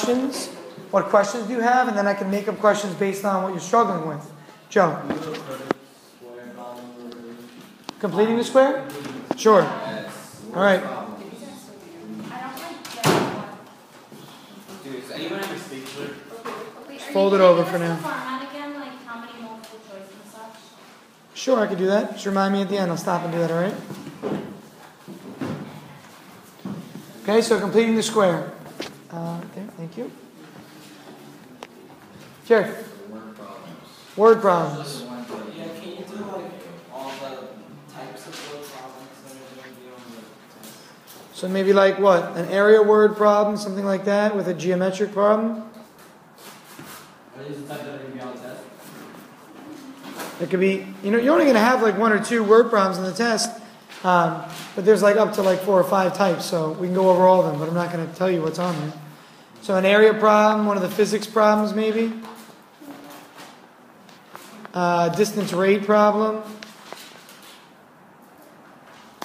questions. What questions do you have? And then I can make up questions based on what you're struggling with. Joe. Completing the square? Sure. All right. Just fold it over for now. Sure, I could do that. Just remind me at the end. I'll stop and do that, all right? Okay, so completing the square. Okay, thank you. Sure. Word problems. Yeah, can you do all the types of word problems that are going to be on the test? So maybe like what? An area word problem, something like that, with a geometric problem? Are these the types that are going to be on the test? It could be, you're only going to have like 1 or 2 word problems in the test, but there's like up to like 4 or 5 types, so we can go over all of them, but I'm not going to tell you what's on there. So an area problem, one of the physics problems maybe. Distance rate problem.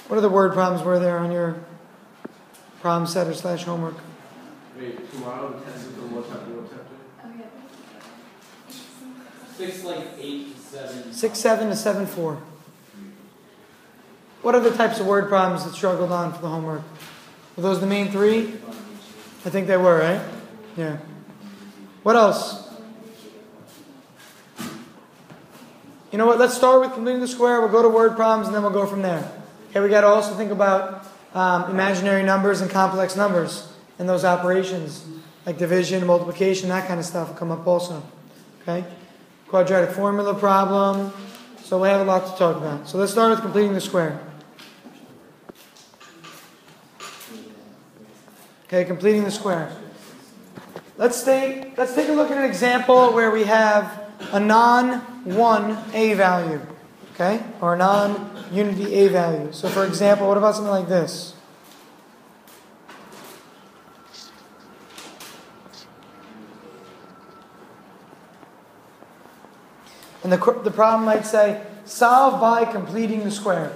What other word problems were there on your problem set or / homework? Wait, tomorrow the test is on what chapter? 6, 8 to 7. 6, 7 to 7, 4. What other types of word problems that struggled on for the homework? Were those the main 3? I think they were, right? Yeah. What else? You know what? Let's start with completing the square. We'll go to word problems and then we'll go from there. Okay, we got to also think about imaginary numbers and complex numbers and those operations like division, multiplication, that kind of stuff will come up also. Okay? Quadratic formula problem. So we have a lot to talk about. So let's start with completing the square. Okay, completing the square. Let's take a look at an example where we have a non-1 a value, okay, or a non-unity a value. So for example, what about something like this? And the problem might say, solve by completing the square.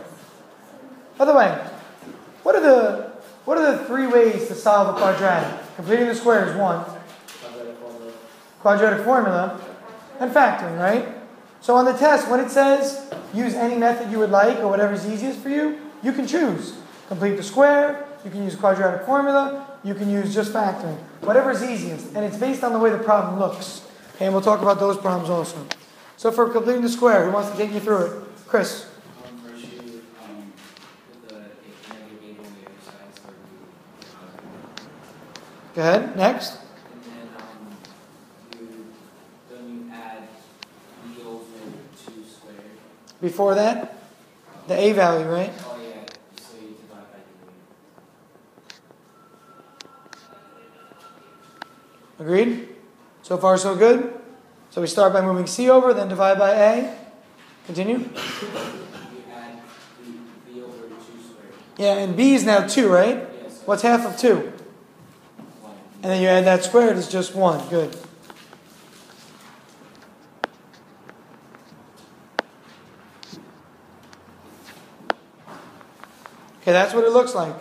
By the way, what are the 3 ways to solve a quadratic? Completing the square is 1. Quadratic formula. And factoring, right? So on the test, when it says use any method you would like or whatever is easiest for you, you can choose. Complete the square, you can use quadratic formula, you can use just factoring. Whatever is easiest. And it's based on the way the problem looks. Okay, and we'll talk about those problems also. So for completing the square, who wants to take me through it? Chris. First you put the negative 8 on the other side. So Go ahead. Next. then you add b over 2 squared. Before that, the a value, right? Oh yeah, so you divide by 3. Agreed? So far so good? So we start by moving c over, then divide by a. Continue. You add b over 2 squared. Yeah, and b is now 2, right? Yes. What's half of 2? 1. And then you add that squared, it's just 1. Good. Okay, that's what it looks like.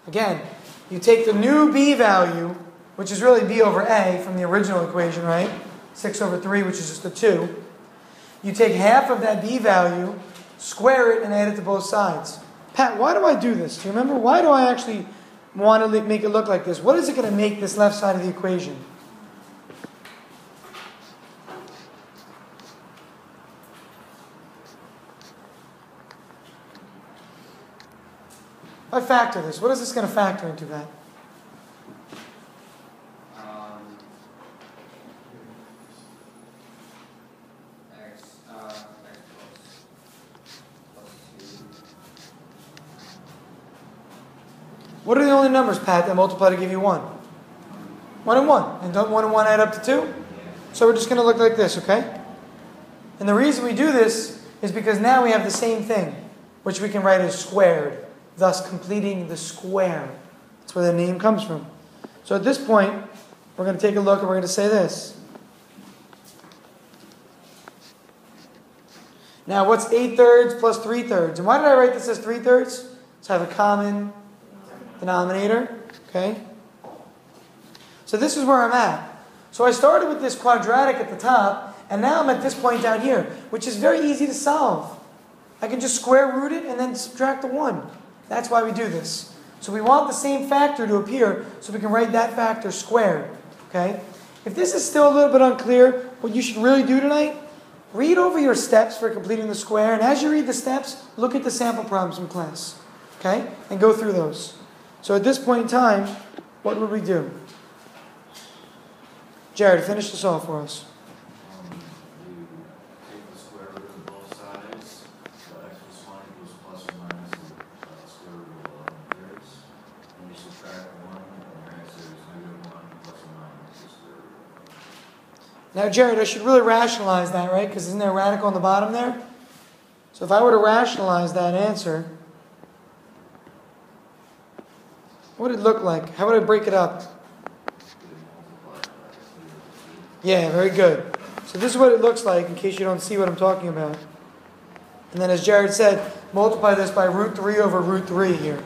Again, you take the new b value, which is really b over a from the original equation, right? 6 over 3, which is just a 2. You take half of that b value, square it, and add it to both sides. Pat, why do I do this? Do you remember? Why do I actually want to make it look like this? What is it going to make this left side of the equation? If I factor this, what is this going to factor into, Pat? What are the only numbers, Pat, that multiply to give you 1? 1 and 1. And don't 1 and 1 add up to 2? So we're just going to look like this, okay? And the reason we do this is because now we have the same thing, which we can write as squared, thus completing the square. That's where the name comes from. So at this point, we're going to take a look and we're going to say this. Now, what's 8/3 plus 3/3? And why did I write this as 3/3? To have a common denominator, okay? So this is where I'm at. So I started with this quadratic at the top, and now I'm at this point down here, which is very easy to solve. I can just square root it and then subtract the 1. That's why we do this. So we want the same factor to appear, so we can write that factor squared. Okay? If this is still a little bit unclear, what you should really do tonight, read over your steps for completing the square, and as you read the steps, look at the sample problems from class. Okay? And go through those. So at this point in time, what would we do? Jared, finish this off for us. You take the square root of both sides, so x plus 1 equals plus or minus the square root of 11 thirds. And you subtract 1, and your answer is negative 1 plus or minus the square root. Now, Jared, I should really rationalize that, right? Because isn't there a radical on the bottom there? So if I were to rationalize that answer, what would it look like? How would I break it up? Yeah, very good. So this is what it looks like in case you don't see what I'm talking about. And then as Jared said, multiply this by root 3 over root 3 here.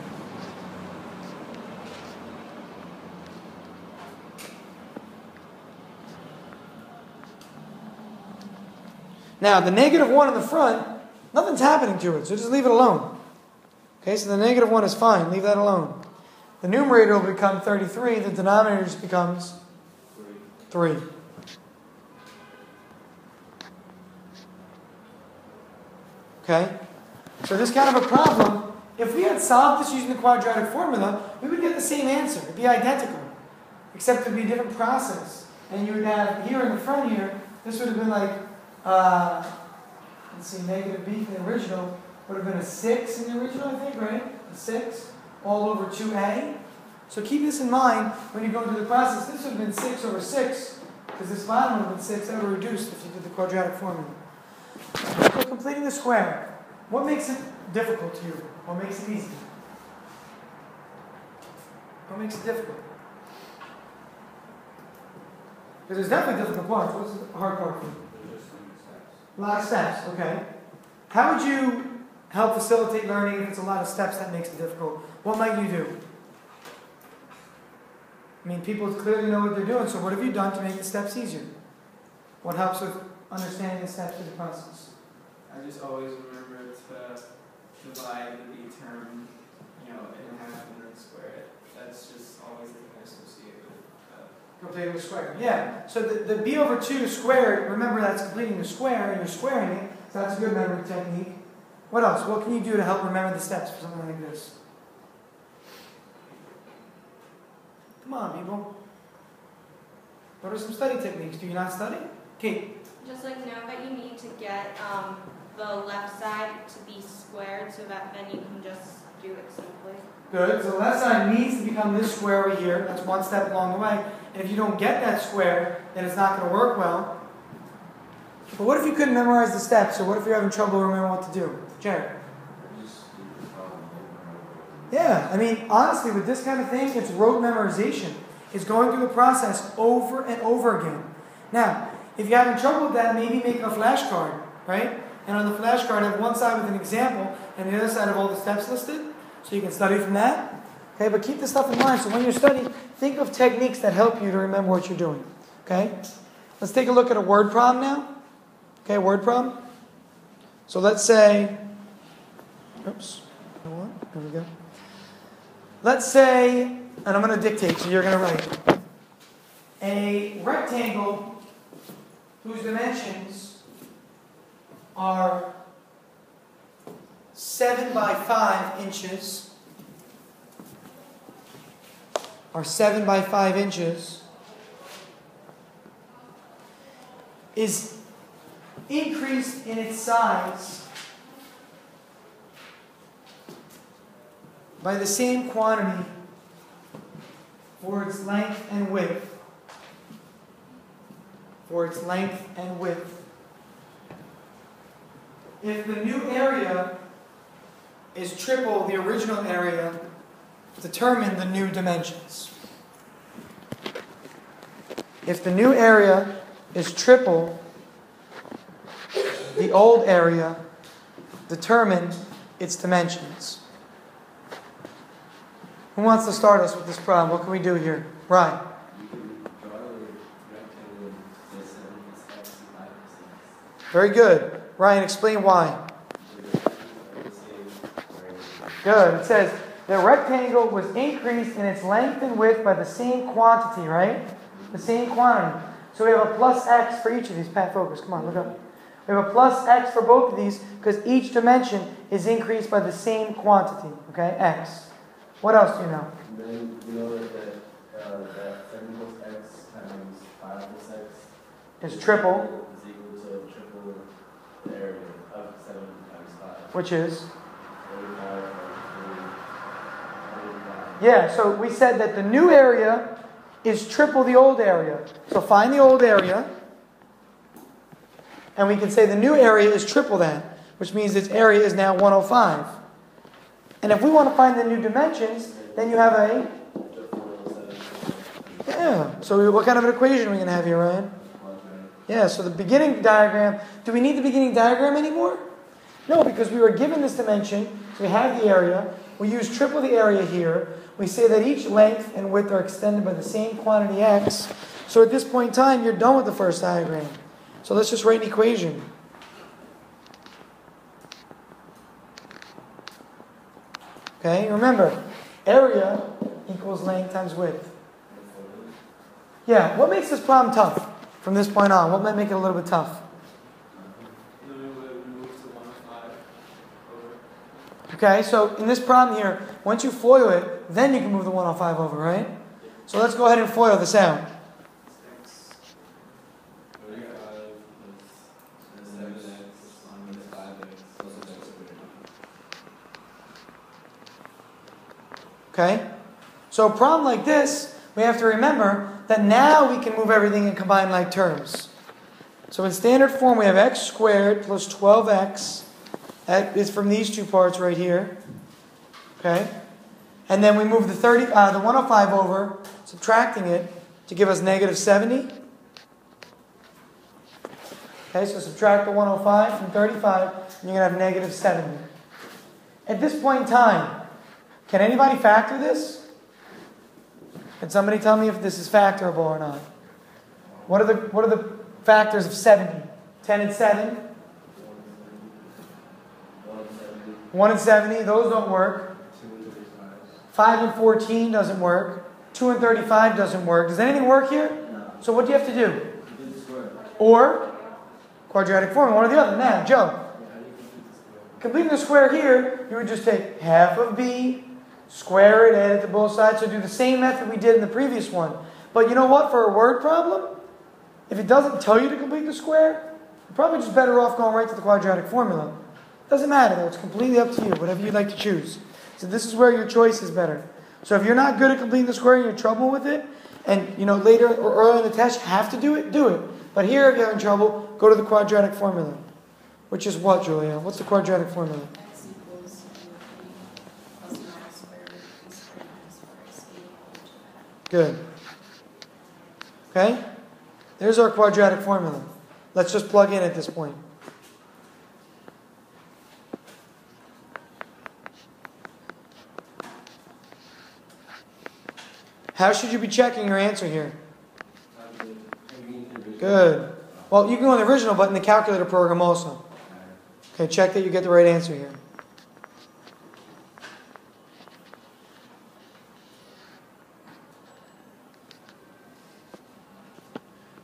Now, the negative 1 in the front, nothing's happening to it, so just leave it alone. Okay, so the negative 1 is fine, leave that alone. The numerator will become 33, the denominator just becomes 3. Okay? So this kind of a problem, if we had solved this using the quadratic formula, we would get the same answer. It would be identical. Except it would be a different process. And you would have, here in the front here, this would have been like, let's see, negative b from the original, would have been a 6 in the original, I think, right? A 6, all over 2a. So keep this in mind when you go through the process. This would have been 6 over 6, because this bottom would have been 6. That would have reduced if you did the quadratic formula. So completing the square, what makes it difficult to you? What makes it easy? What makes it difficult? Because there's definitely difficult parts. What's the hard part for you? A lot of steps, okay. How would you help facilitate learning if it's a lot of steps that makes it difficult? What might you do? I mean, people clearly know what they're doing, so what have you done to make the steps easier? What helps with understanding the steps of the process? I just always remember to divide the b term, in half and then square it. That's just always the thing I associate with completing the square. Yeah. So the b over 2 squared, remember that's completing the square, and you're squaring it, so that's a good memory technique. What else? What can you do to help remember the steps for something like this? Come on, people. What are some study techniques? Do you not study? Kate? Just know that you need to get the left side to be squared so that then you can just do it simply. Good. So the left side needs to become this square over here. That's one step along the way. And if you don't get that square, then it's not going to work well. But what if you couldn't memorize the steps? Or what if you're having trouble remembering what to do? Jared? Yeah. I mean, honestly, with this kind of thing, it's rote memorization. It's going through the process over and over again. Now, if you're having trouble with that, maybe make a flashcard, right? And on the flashcard, have one side with an example, and the other side have all the steps listed, so you can study from that. Okay, but keep this stuff in mind. So when you're studying, think of techniques that help you to remember what you're doing. Okay? Let's take a look at a word problem now. Okay, word problem. So let's say, oops, there we go. Let's say, and I'm going to dictate, so you're going to write, a rectangle whose dimensions are 7 by 5 inches, is increased in its size by the same quantity for its length and width. If the new area is triple the original area, determine the new dimensions. If the new area is triple the old area, determine its dimensions. Who wants to start us with this problem? What can we do here? Ryan. You can Very good. Ryan, explain why. Good. It says the rectangle was increased in its length and width by the same quantity, right? The same quantity. So we have a plus x for each of these. Pat, focus. Come on, look up. We have a plus x for both of these because each dimension is increased by the same quantity. Okay, x. What else do you know? Then you know that 7 plus x times 5 plus x Is triple, is equal to triple the area of 7 times 5. which is? 45. Yeah, so we said that the new area is triple the old area. So find the old area, and we can say the new area is triple that, which means its area is now 105. And if we want to find the new dimensions, then you have a... Yeah, so what kind of an equation are we going to have here, Ryan? Yeah, so the beginning diagram, do we need the beginning diagram anymore? No, because we were given this dimension, so we have the area, we use triple the area here, we say that each length and width are extended by the same quantity x, so at this point in time, you're done with the first diagram. So let's just write an equation. Okay, remember, area equals length times width. Yeah, what makes this problem tough from this point on? What might make it a little bit tough? And then we would move to 105 over. Okay, so in this problem here, once you FOIL it, then you can move the 105 over, right? So let's go ahead and FOIL this out. 6, 35 plus 7x minus 5x plus x squared. Okay? So a problem like this, we have to remember that now we can move everything in combined like terms. So in standard form, we have x squared plus 12x. That is from these two parts right here. Okay? And then we move the 105 over, subtracting it, to give us negative 70. Okay, so subtract the 105 from 35, and you're going to have negative 70. At this point in time, can anybody factor this? Can somebody tell me if this is factorable or not? What are the factors of 70? 10 and 7? 1 and 70, those don't work. 5 and 14 doesn't work. 2 and 35 doesn't work. Does anything work here? No. So what do you have to do? Complete the square. Or quadratic formula, one or the other. Now, Joe, completing the square here, you would just take half of b, square it, add it to both sides. So do the same method we did in the previous one. But you know what? For a word problem, if it doesn't tell you to complete the square, you're probably just better off going right to the quadratic formula. Doesn't matter though. It's completely up to you. Whatever you'd like to choose. So this is where your choice is better. So if you're not good at completing the square and you're in trouble with it, and later or early in the test you have to do it, do it. But here, if you're having trouble, go to the quadratic formula. Which is what, Julia? What's the quadratic formula? X equals plus or minus square root of b squared minus 4ac equal to that. Good. Okay? There's our quadratic formula. Let's just plug in at this point. How should you be checking your answer here? Good. Well, you can go in the original, but in the calculator program also. Okay, check that you get the right answer here.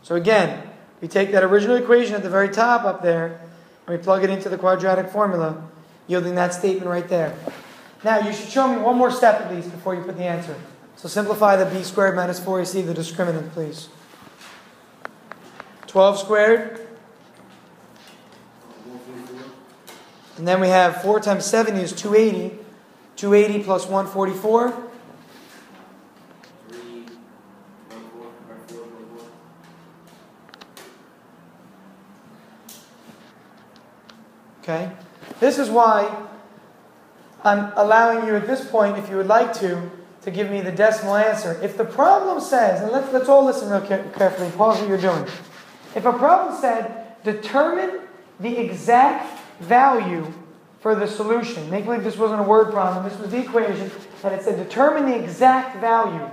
So again, we take that original equation at the very top up there, and we plug it into the quadratic formula, yielding that statement right there. Now, you should show me one more step at least before you put the answer. So simplify the b squared minus 4ac, the discriminant, please. 12 squared. And then we have 4 times 70 is 280. 280 plus 144. 3, 1, 4, or 4, 1, 4. Okay? This is why I'm allowing you at this point, if you would like to give me the decimal answer. If the problem says, and let's all listen real carefully, pause what you're doing. If a problem said, determine the exact value for the solution. Make believe this wasn't a word problem, this was the equation, and it said determine the exact value.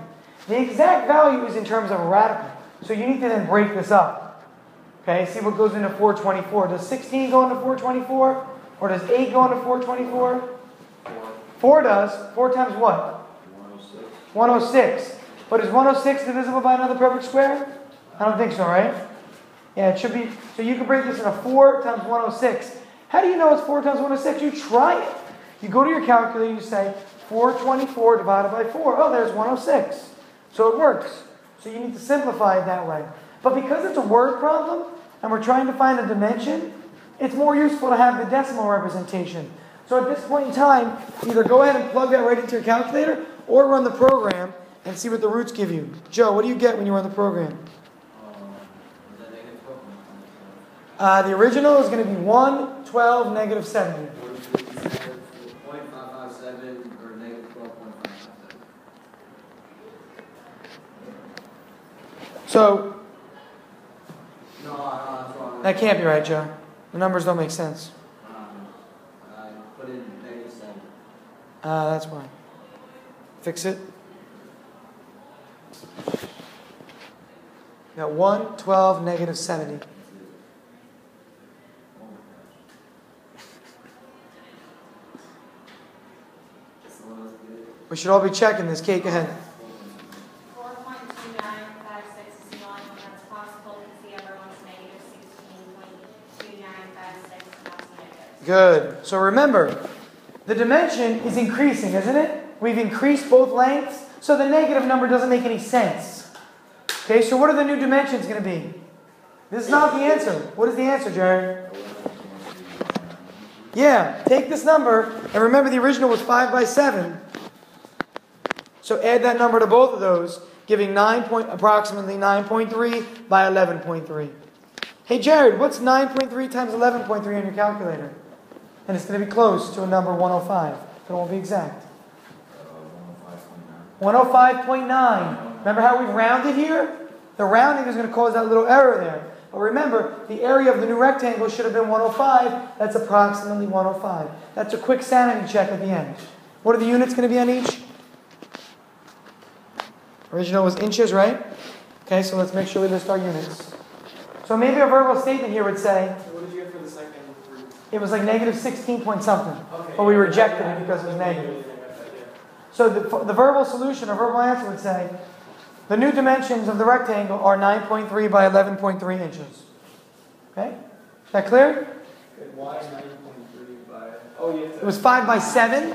The exact value is in terms of a radical. So you need to then break this up. Okay, see what goes into 424. Does 16 go into 424? Or does 8 go into 424? 4 does. 4 times what? 106. But is 106 divisible by another perfect square? I don't think so, right? Yeah, it should be. So you can break this into 4 times 106. How do you know it's 4 times 106? You try it. You go to your calculator, you say 424 divided by 4. Oh, there's 106. So it works. So you need to simplify it that way. But because it's a word problem, and we're trying to find a dimension, it's more useful to have the decimal representation. So at this point in time, either go ahead and plug that right into your calculator, or run the program and see what the roots give you. Joe, what do you get when you run the program? Is that negative 12? The original is going to be 1, 12, negative 70. 0.557 or negative 12.557. So, No, that's wrong. that can't be right, Joe. The numbers don't make sense. I put in negative 7. That's why. Fix it. You got 1, 12, negative 70. We should all be checking this. Kate, go ahead. 4.2956 is the only one that's possible because the other one's negative 16.2956 and that's negative. Good. So remember, the dimension is increasing, isn't it? We've increased both lengths, so the negative number doesn't make any sense. Okay, so what are the new dimensions going to be? This is not the answer. What is the answer, Jared? Yeah, take this number, and remember the original was 5 by 7. So add that number to both of those, giving approximately 9.3 by 11.3. Hey Jared, what's 9.3 times 11.3 on your calculator? And it's going to be close to a number 105. It won't be exact. 105.9. Remember how we rounded here? The rounding is going to cause that little error there. But remember, the area of the new rectangle should have been 105. That's approximately 105. That's a quick sanity check at the end. What are the units going to be on each? Original was inches, right? Okay, so let's make sure we list our units. So maybe a verbal statement here would say, So what did you get for the second root? it was like negative 16 point something. Okay. But we rejected it because it was negative. So the verbal solution or verbal answer would say, the new dimensions of the rectangle are 9.3 by 11.3 inches. Okay? Is that clear? Why 9.3 by? Oh, yeah. It was 5 by 7,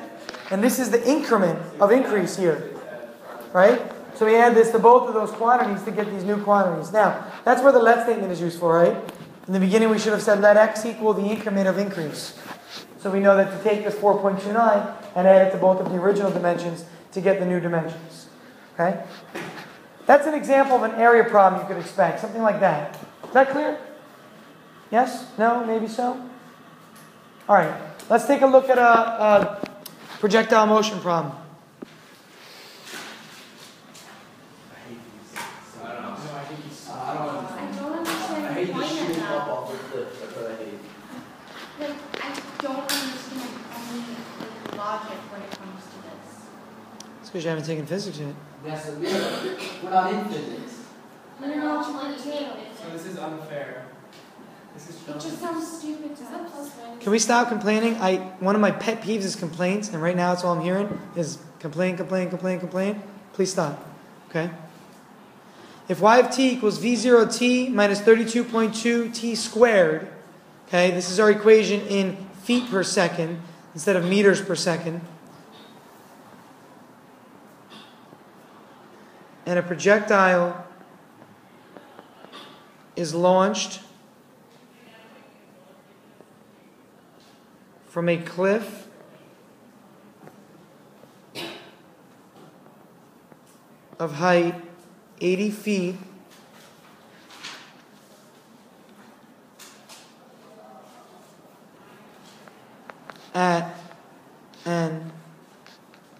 and this is the increment of increase here. Right? So we add this to both of those quantities to get these new quantities. Now, that's where the let statement is useful, right? In the beginning we should have said let x equal the increment of increase. So we know that to take this 4.29 and add it to both of the original dimensions to get the new dimensions. Okay? That's an example of an area problem you could expect. Something like that. Is that clear? Yes? No? Maybe so? Alright. Let's take a look at a projectile motion problem. I don't understand your point in that. off the cliff, that's what I hate. Like, I don't understand any logic when it comes to this. It's because you haven't taken physics yet. Yes, we're not in physics. No, it's too. So this is unfair. This is It just sounds stupid to us. Can we stop complaining? One of my pet peeves is complaints, and right now that's all I'm hearing is complain. Please stop. Okay? If y of t equals v0t minus 32.2 t squared, okay, this is our equation in feet per second instead of meters per second, and a projectile is launched from a cliff of height 80 feet at an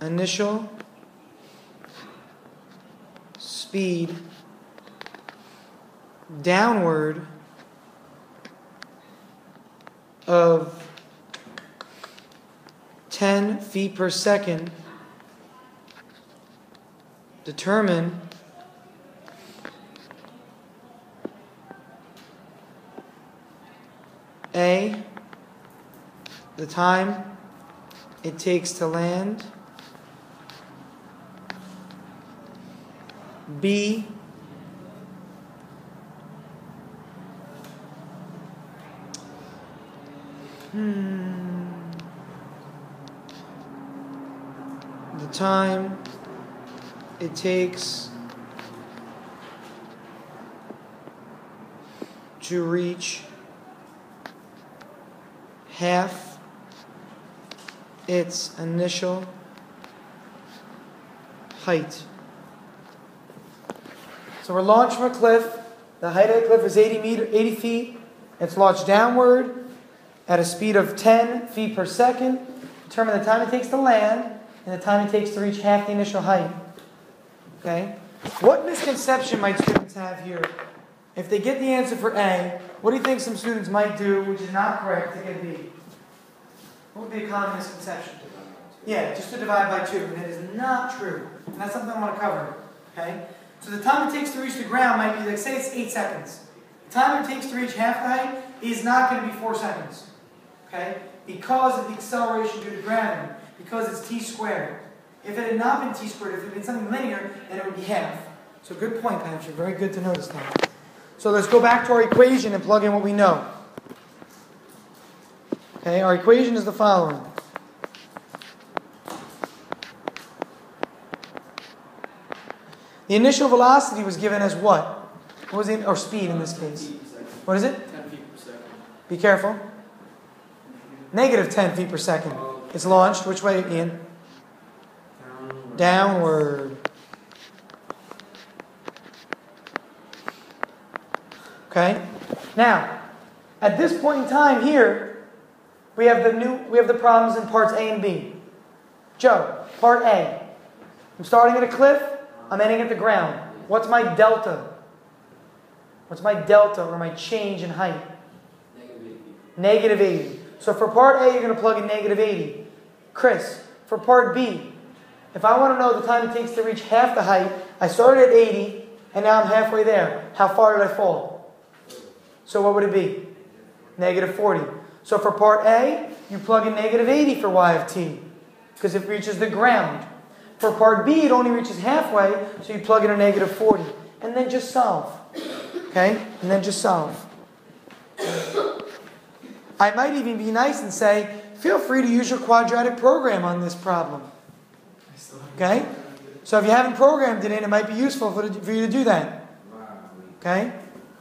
initial speed downward of 10 feet per second, determine A, the time it takes to land. B, the time it takes to reach half its initial height. So we're launched from a cliff. The height of the cliff is 80 feet. It's launched downward at a speed of 10 feet per second. Determine the time it takes to land and the time it takes to reach half the initial height. Okay? What misconception might students have here? If they get the answer for A, what do you think some students might do, which is not correct, to get B? What would be a common misconception? Yeah, just to divide by 2. And it is not true. And that's something I want to cover. Okay? So the time it takes to reach the ground might be, like, say it's 8 seconds. The time it takes to reach half the height is not going to be 4 seconds. Okay? Because of the acceleration due to gravity. Because it's t squared. If it had not been t squared, if it had been something linear, then it would be half. So good point, Patrick. Very good to notice that. So let's go back to our equation and plug in what we know. Okay, our equation is the following. The initial velocity was given as what? What was it? Or speed in this case. What is it? 10 feet per second. Be careful. Negative 10 feet per second. It's launched. Which way, Ian? Downward. Okay? Now, at this point in time here, we have the problems in parts A and B. Joe, part A. I'm starting at a cliff. I'm ending at the ground. What's my delta? What's my delta or my change in height? Negative 80. So for part A, you're going to plug in negative 80. Chris, for part B, if I want to know the time it takes to reach half the height, I started at 80, and now I'm halfway there. How far did I fall? So what would it be? Negative 40. So for part A, you plug in negative 80 for y of t, because it reaches the ground. For part B, it only reaches halfway, so you plug in a negative 40. And then just solve. Okay? And then just solve. I might even be nice and say, feel free to use your quadratic program on this problem. Okay? So if you haven't programmed it in, it might be useful for you to do that. Okay?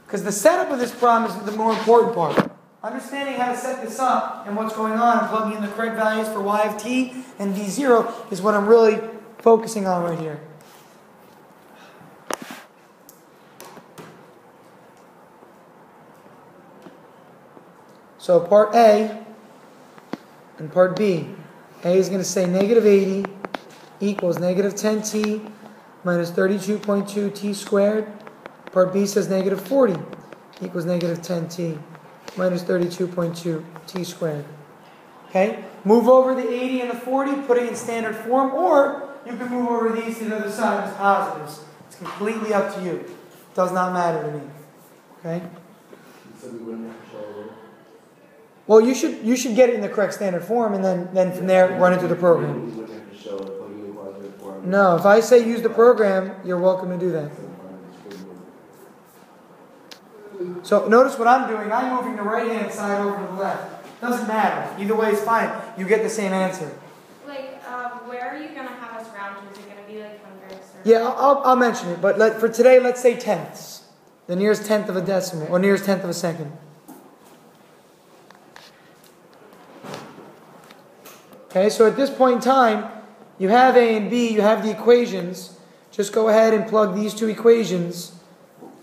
Because the setup of this problem is the more important part. Understanding how to set this up and what's going on and plugging in the correct values for y of t and v0 is what I'm really focusing on right here. So part A and part B. A is going to say negative 80 equals negative 10t minus 32.2 t squared. Part B says negative 40 equals negative 10t minus 32.2 t squared. Okay? Move over the 80 and the 40, put it in standard form, or you can move over these to the other side as positives. It's completely up to you. It does not matter to me. Okay? So we wouldn't have to show it. Well, you should get it in the correct standard form, and then from there run it through the program. We wouldn't have to show it, put it in quadratic form. No, if I say use the program, you're welcome to do that. So notice what I'm doing. I'm moving the right-hand side over to the left. Doesn't matter. Either way is fine. You get the same answer. Like, where are you going to have us round to? Is it going to be like hundredths? Or Yeah, I'll mention it. But for today, let's say tenths. The nearest tenth of a decimal, or nearest tenth of a second. Okay, so at this point in time, you have A and B, you have the equations. Just go ahead and plug these two equations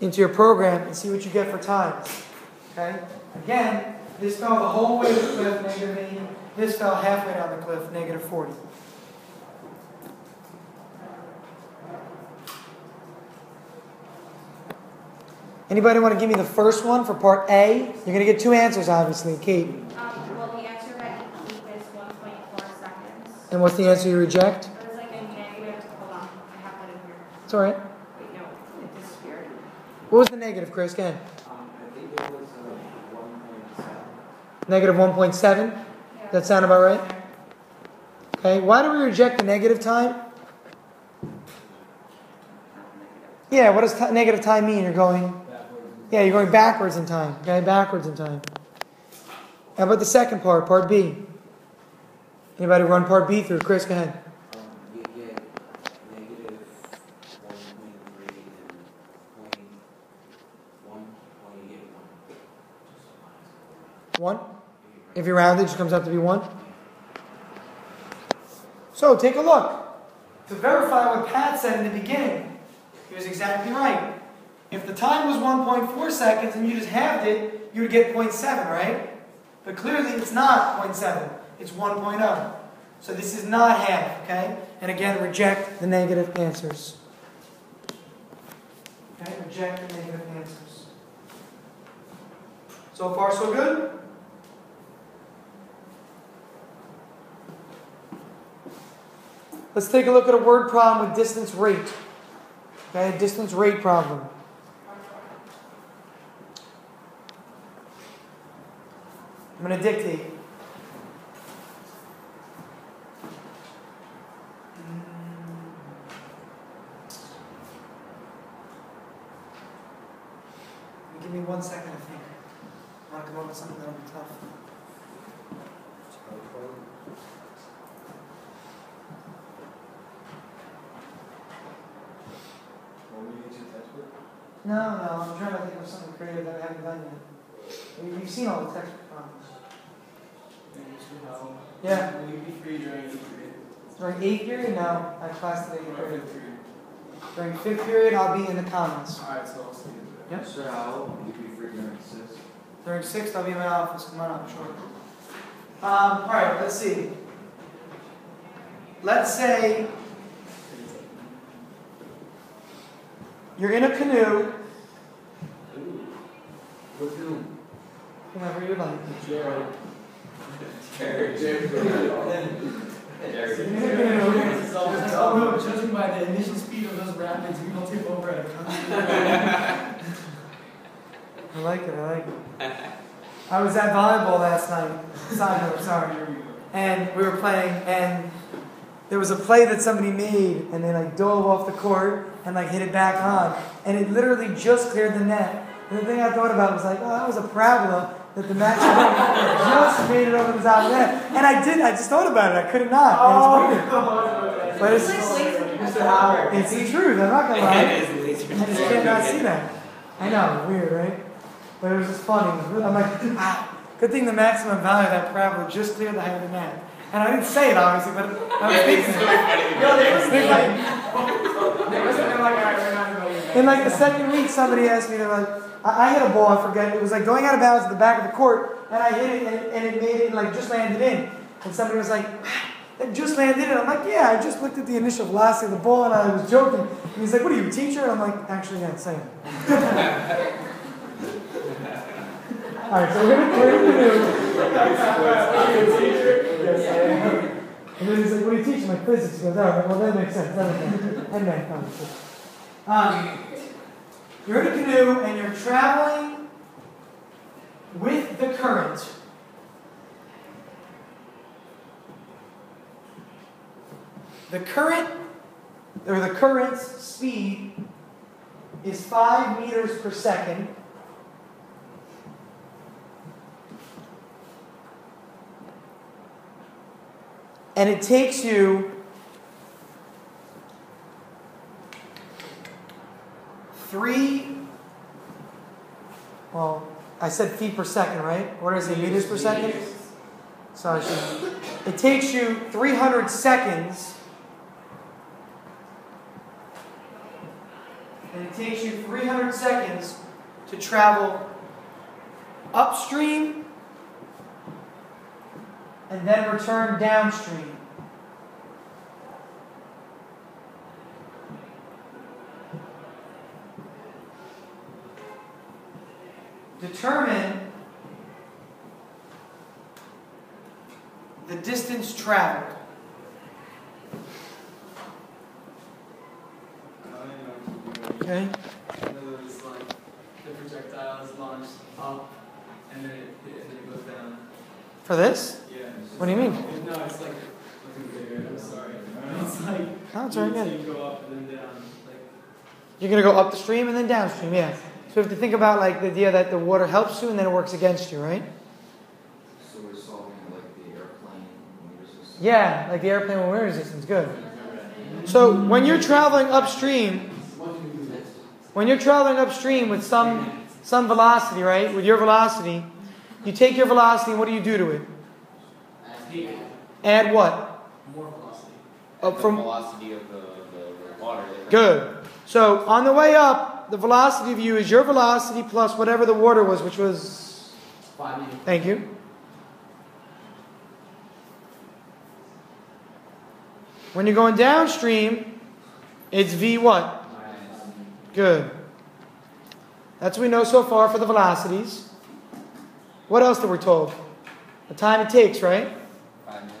into your program and see what you get for times. Okay? Again, this fell the whole way to the cliff, negative 80. This fell halfway down the cliff, negative 40. Anybody want to give me the first one for part A? You're going to get two answers, obviously. Kate. well, the answer that you keep is 1.4 seconds. And what's the answer you reject? It was like a negative. Hold on, I have that in here. It's all right. Wait, no, it disappeared. What was the negative, Chris? Again. I think it was 1.7. Negative 1.7? Yeah. That sound about right? Okay, why do we reject the negative time? Yeah, what does negative time mean? You're going backwards in time. Okay, backwards in time. How about the second part, part B? Anybody run part B through? Chris, go ahead. You get negative 1.3 and point 1. Well, you get 1. 1? If you round it, it just comes out to be 1? So, take a look. To verify what Pat said in the beginning, he was exactly right. If the time was 1.4 seconds and you just halved it, you would get 0.7, right? But clearly it's not 0.7. It's 1.0. So this is not half, okay? And again, reject the negative answers. Okay, reject the negative answers. So far, so good? Let's take a look at a word problem with distance rate. Okay, distance rate problem. I'm going to dictate. Give me 1 second, I think. I want to come up with something that'll be tough. No, I'm trying to think of something creative that I haven't done yet. You've seen all the textbook problems. Yeah. Will you be free during 8th period? During 8th period? No, I have class today 8th period. During 5th period, I'll be in the comments. Alright, so I'll see you there. Yep. So how would you be free during 6? During 6th, I'll be in my office. Come on up, sure. Alright, let's see. Let's say you're in a canoe. With whom? Whomever you like. Judging by the initial speed of those rapids, we don't take over at a country. I like it. I was at volleyball last night. Side note, sorry. And we were playing, and there was a play that somebody made, and they dove off the court and hit it back on, and it literally just cleared the net. And the thing I thought about was that was a parabola that the match just made it over the top of the net. And I just thought about it. I couldn't not. And it's weird. But it's the truth. I'm not gonna lie. I just cannot see that. I know, weird, right? But it was just funny. I'm like, good thing the maximum value of that parabola just cleared the height of the net. And I didn't say it, obviously, but I was thinking it. In the second week, somebody asked me, I hit a ball, I forget, it was going out of bounds at the back of the court, and I hit it, and it made it, just landed in. And somebody was like, it just landed in. I'm like, yeah, I just looked at the initial velocity of the ball, and I was joking. And he's like, what are you, a teacher? And I'm like, actually, yeah, same. Alright, so we're going to do. And then he's like, what are you teaching? I'm like, physics. He goes, alright, well, that makes sense. And math, you're in a canoe and you're traveling with the current. The current's speed is 5 meters per second. And it takes you 3, I said feet per second, right? What is it, meters per second? So it takes you 300 seconds. And it takes you 300 seconds to travel upstream and then return downstream. Determine the distance traveled. In Okay? other words, the projectile is launched up and then it goes down. For this? Yeah. What do you mean? No, it's like bigger. I'm sorry. It's like No, it's very so good. you go up and then down. Like You're going to go up the stream and then downstream, yeah. So we have to think about like the idea that the water helps you and then it works against you, right? So we're solving like the airplane wind resistance. Yeah, like the airplane with wind resistance, good. So when you're traveling upstream with some velocity, right? With your velocity, you take your velocity and what do you do to it? Add what? more velocity. From velocity of the water. good. So on the way up, the velocity of you is your velocity plus whatever the water was, which was 5 meters. thank you. When you're going downstream, it's V what? Good. That's what we know so far for the velocities. What else did we told? The time it takes, right? 5 minutes.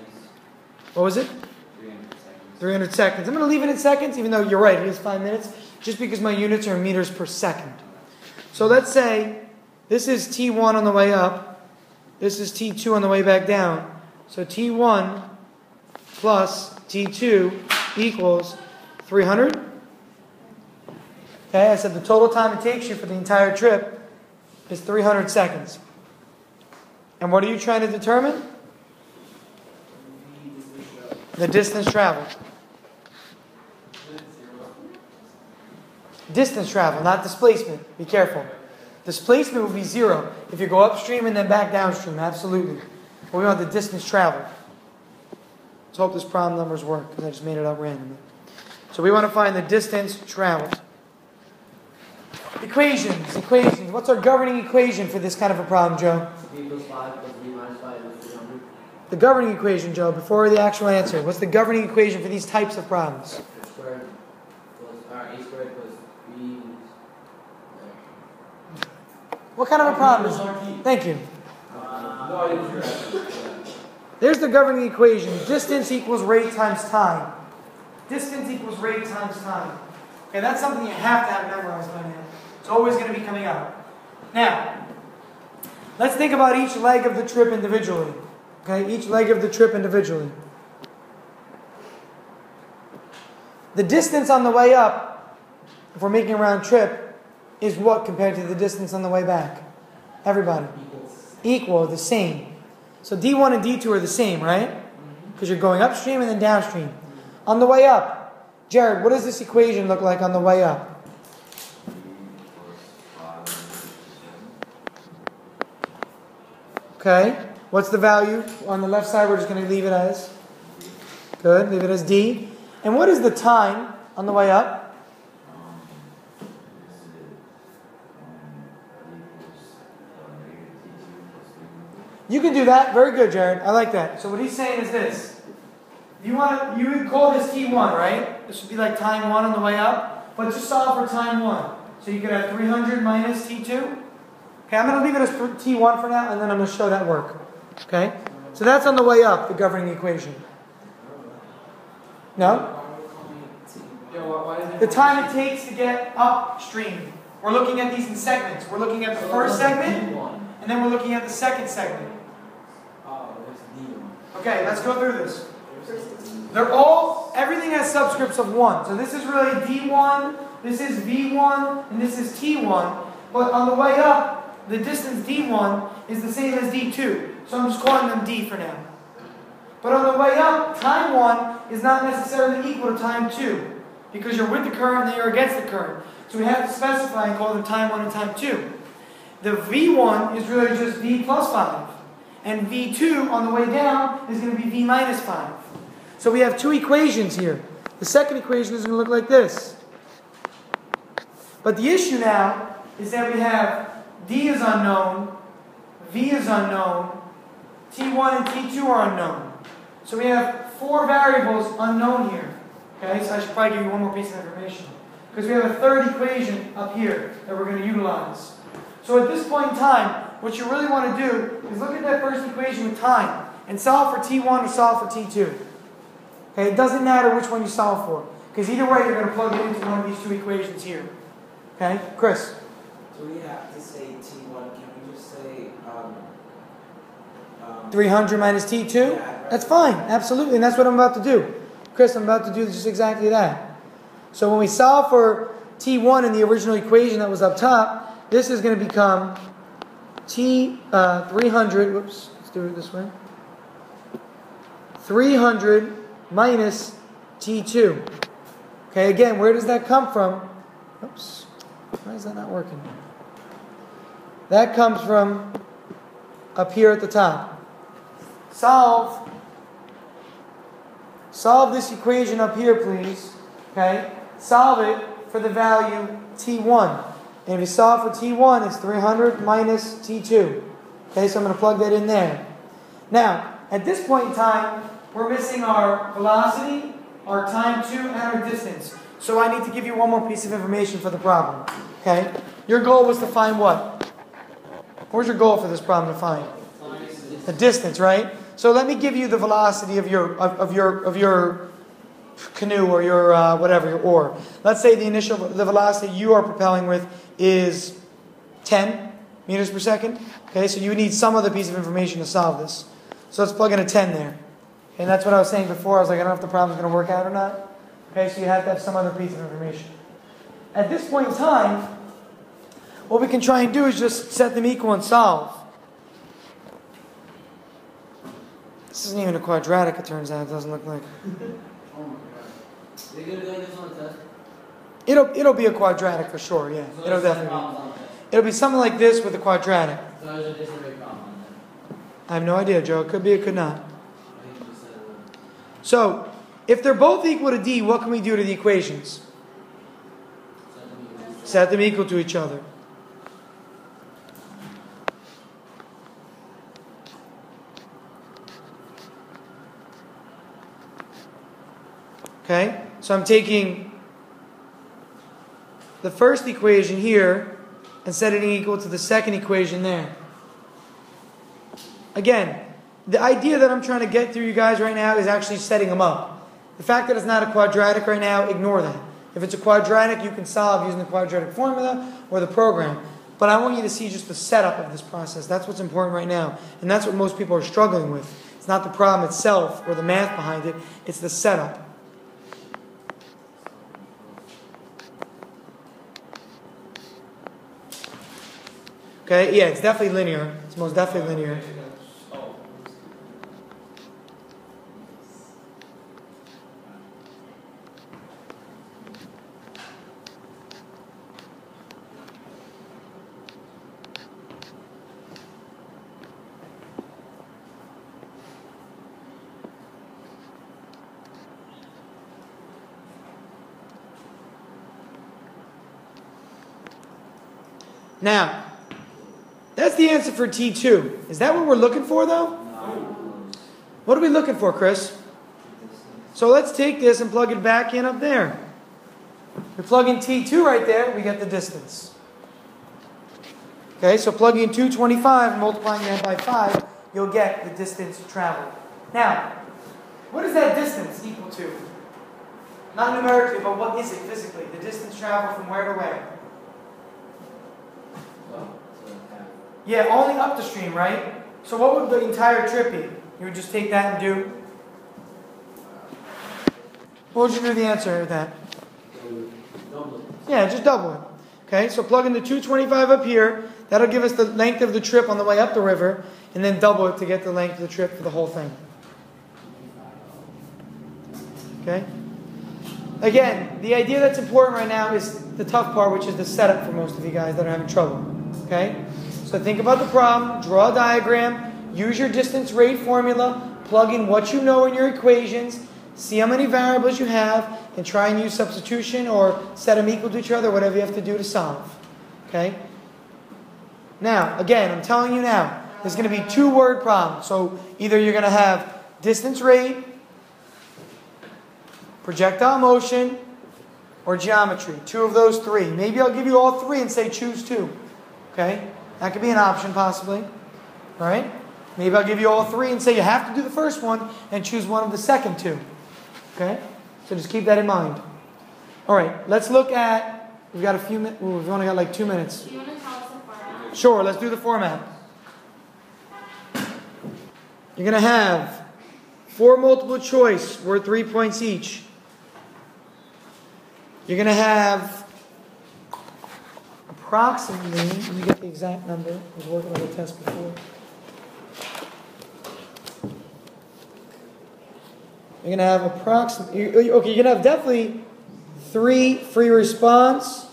What was it? 300 seconds. 300 seconds. I'm going to leave it in seconds, even though you're right, it is 5 minutes, just because my units are in meters per second. So let's say this is T1 on the way up, this is T2 on the way back down. So T1 plus T2 equals 300. Okay, I said the total time it takes you for the entire trip is 300 seconds. And what are you trying to determine? The distance traveled. Distance travel, not displacement. Be careful. Displacement will be 0 if you go upstream and then back downstream, absolutely. But we want the distance traveled. Let's hope this problem numbers work, because I just made it up randomly. So we want to find the distance traveled. Equations. What's our governing equation for this kind of a problem, Joe? V plus 5 plus V minus 5 is 300. The governing equation, Joe, before the actual answer. What's the governing equation for these types of problems? A squared plus, A squared plus B. What kind of a problem is it? Thank you. There's the governing equation. Distance equals rate times time. Distance equals rate times time. Okay, that's something you have to have memorized by now. It's always going to be coming up. Now, let's think about each leg of the trip individually. Okay, each leg of the trip individually. The distance on the way up, if we're making a round trip, is what compared to the distance on the way back? Everybody. Equal, the same. So D1 and D2 are the same, right? Because you're going upstream and then downstream. On the way up, Jared, what does this equation look like on the way up? Okay. What's the value? On the left side, we're just going to leave it as? Good. Leave it as D. And what is the time on the way up? You can do that. Very good, Jared. I like that. So what he's saying is this. You would call this T1, right? This would be like time 1 on the way up. But just solve for time 1. So you could have 300 minus T2. Okay, I'm going to leave it as T1 for now, and then I'm going to show that work. Okay? So that's on the way up, the governing equation. No? The time it takes to get upstream. We're looking at these in segments. We're looking at the first segment, and then we're looking at the second segment. Okay, let's go through this. Everything has subscripts of 1. So this is really D1, this is V1, and this is T1. But on the way up, the distance D1 is the same as D2. So I'm just calling them D for now. But on the way up, time 1 is not necessarily equal to time 2. Because you're with the current and you're against the current. So we have to specify and call them time 1 and time 2. The V1 is really just V plus 5. And V2 on the way down is going to be V minus 5. So we have 2 equations here. The second equation is going to look like this. But the issue now is that we have D is unknown, V is unknown, T1 and T2 are unknown. So we have 4 variables unknown here. Okay, so I should probably give you one more piece of information. Because we have a third equation up here that we're going to utilize. So at this point in time, what you really want to do is look at that first equation with time and solve for T1 or solve for T2. Okay, it doesn't matter which one you solve for. Because either way, you're going to plug it into one of these 2 equations here. Okay, Chris? Do we have to say T1? Can we just say 300 minus T2? That's fine, absolutely, and that's what I'm about to do. Chris, I'm about to do just exactly that. So when we solve for T1 in the original equation that was up top, this is going to become 300, whoops, let's do it this way. 300 minus T2. Okay, again, where does that come from? Oops, why is that not working? That comes from up here at the top. Solve this equation up here, please. Okay, solve it for the value T1. And if you solve for T1, it's 300 minus T2. Okay, so I'm going to plug that in there. Now, at this point in time, we're missing our velocity, our time to, and our distance. So I need to give you one more piece of information for the problem. Okay? Your goal was to find what? What was your goal for this problem to find? The distance, right? So let me give you the velocity of your canoe or your whatever, your oar. Let's say the velocity you are propelling with is 10 meters per second. Okay, so you need some other piece of information to solve this. So let's plug in a 10 there. And that's what I was saying before. I was like, I don't know if the problem's going to work out or not. Okay, so you have to have some other piece of information. At this point in time, what we can try and do is just set them equal and solve. This isn't even a quadratic, it turns out. It doesn't look like. Oh my god. Are they going to do this on the test? It'll be a quadratic for sure, yeah. So It'll there's definitely problems be. on the test. It'll be something like this with a quadratic. So there's a disarray problem on that. I have no idea, Joe. It could be, it could not. I think you said it would. So, if they're both equal to D, what can we do to the equations? Set them equal to each other. Okay, so I'm taking the first equation here and setting it equal to the second equation there. Again, the idea that I'm trying to get through you guys right now is actually setting them up. The fact that it's not a quadratic right now, ignore that. If it's a quadratic, you can solve using the quadratic formula or the program. But I want you to see just the setup of this process. That's what's important right now. And that's what most people are struggling with. It's not the problem itself or the math behind it. It's the setup. Okay, yeah, it's definitely linear. It's most definitely linear. Now, that's the answer for T2. Is that what we're looking for, though? What are we looking for, Chris? So let's take this and plug it back in up there. We plug in T2 right there, we get the distance. Okay, so plugging in 225 and multiplying that by 5, you'll get the distance traveled. Now, what is that distance equal to? Not numerically, but what is it physically? The distance traveled from where to where? Yeah, only up the stream, right? So what would the entire trip be? You would just take that and do? What would you do the answer to that? Yeah, just double it. Okay, so plug in the 225 up here. That'll give us the length of the trip on the way up the river. And then double it to get the length of the trip for the whole thing. Okay? Again, the idea that's important right now is the tough part, which is the setup for most of you guys that are having trouble. Okay? So think about the problem, draw a diagram, use your distance rate formula, plug in what you know in your equations, see how many variables you have, and try and use substitution or set them equal to each other, whatever you have to do to solve. Okay? Now, again, I'm telling you now, there's going to be 2-word problems. So either you're going to have distance rate, projectile motion, or geometry. 2 of those 3. Maybe I'll give you all 3 and say choose 2. Okay? That could be an option possibly. Alright? Maybe I'll give you all 3 and say you have to do the first one and choose one of the second 2. Okay? So just keep that in mind. Alright, let's look at, we've got a few minutes, we've only got like 2 minutes. Do you want to tell us the format? Sure, let's do the format. you're going to have 4 multiple choice worth 3 points each. You're going to have approximately, let me get the exact number, I was working on the test before. You're going to have approximately, okay, you're going to have definitely 3 free response,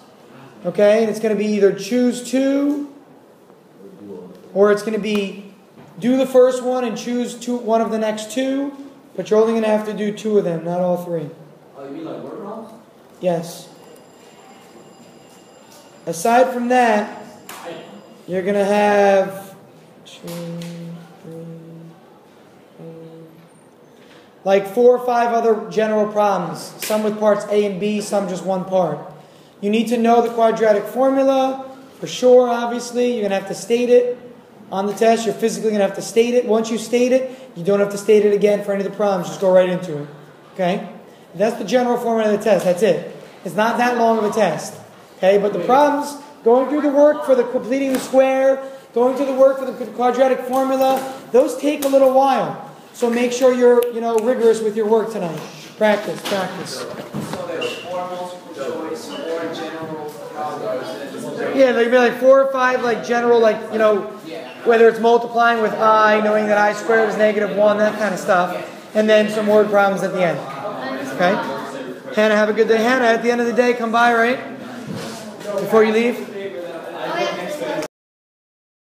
okay, and it's going to be either choose 2, or it's going to be do the first one and choose one of the next 2, but you're only going to have to do 2 of them, not all 3. Oh, you mean like word problems? Yes. Aside from that, you're going to have 2, 3, 4, like 4 or 5 other general problems. Some with parts A and B, some just one part. You need to know the quadratic formula for sure, obviously. You're going to have to state it on the test. You're physically going to have to state it. Once you state it, you don't have to state it again for any of the problems. Just go right into it. Okay? That's the general formula of the test. That's it. It's not that long of a test. Okay? But the problems, going through the work for the completing the square, going through the work for the quadratic formula, those take a little while. So make sure you're, rigorous with your work tonight. Practice. So there's 4 multiple choice, 4 general problems. Yeah, there'd be like 4 or 5 like general, whether it's multiplying with I, knowing that I squared is -1, that kind of stuff. And then some word problems at the end. Okay? Hannah, have a good day. Hannah, at the end of the day, come by, right? Before you leave.